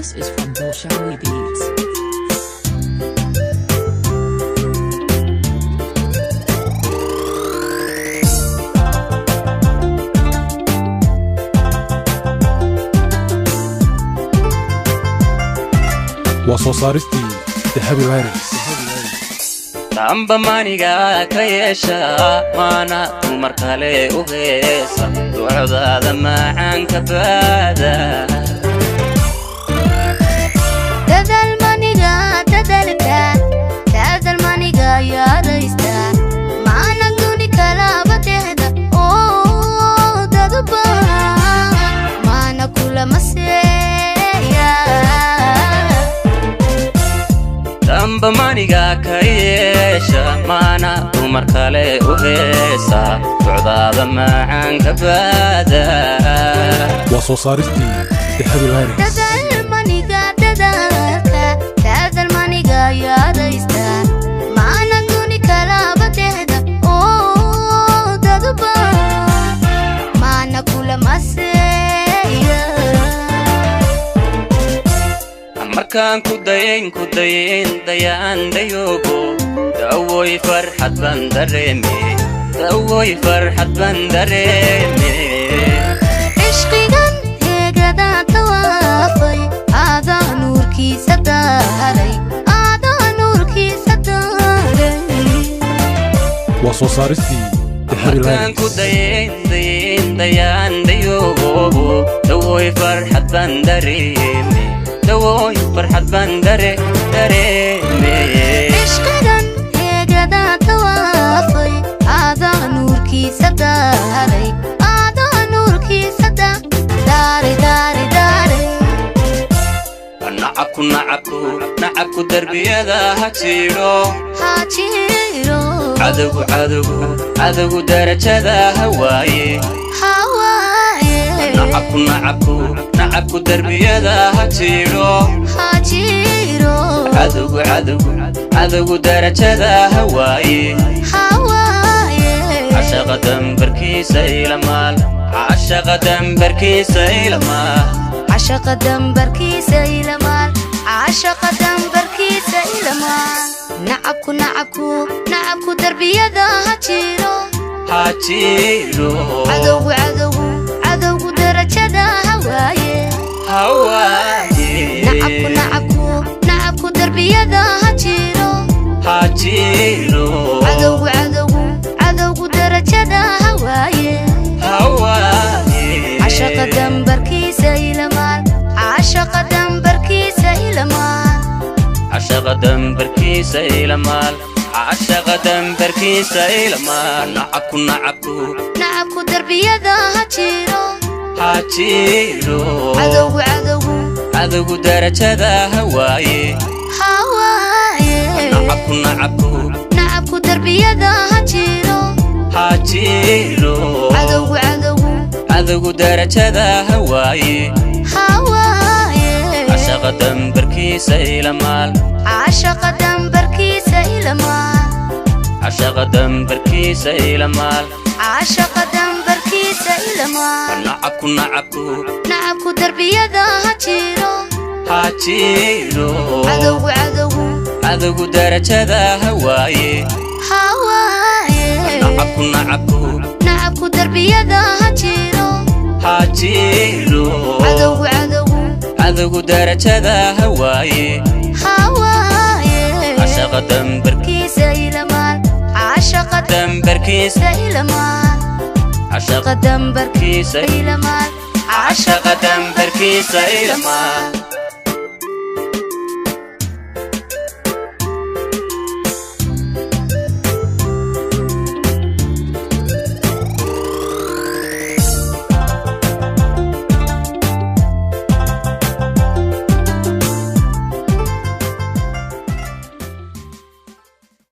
This is from Bolshawi Beats. وصوصارستي ذهبي وارث amba maniga kayesha mana markale u heesa ducada macaan ka baada dadal maniga ya raysta mana duni kala batehda oo dadba mana kula maseya amba maniga kayesha mana markale u heesa ducada macaan ka baada وصوصارستي ذهبي وارث dadal maniga ya raysta mana duni kala batehda oo dadba mana kula maseya markaan ku dayn dayaan dayogo dawoy farxad ban dareeme ishqigan heegada tawaafay aada nuurkiisa daaray وصوصارستي ذهبي markaan ku وارث dayn dayaan dayogo dawoy farxad ban dareeme ishqigan heegada tawaafay aada nuurkiisa daaray nacabku darbiyada ha jiro cadowgu darajada hawaaye nacabku darbiyada ha jiro cadowgu darajada hawaaye cashaqa dambarkiisa ilamaal nacabku darbiyada ha jiro cadowgu darajada hawaaye nacabku darbiyada ha jiro cadowgu darajada hawaaye cashaqa dambarkiisa ilamaal nacabku darbiyada ha jiro cadowgu darajada hawaaye nacabku darbiyada ha jiro cadowgu darajada hawaaye cashaqa dambarkiisa ilamaal nacabku darbiyada ha jiro cadowgu darajada hawaaye nacabku darbiyada ha jiro cadowgu darajada hawaaye cashaqa dambarkiisa ilamaal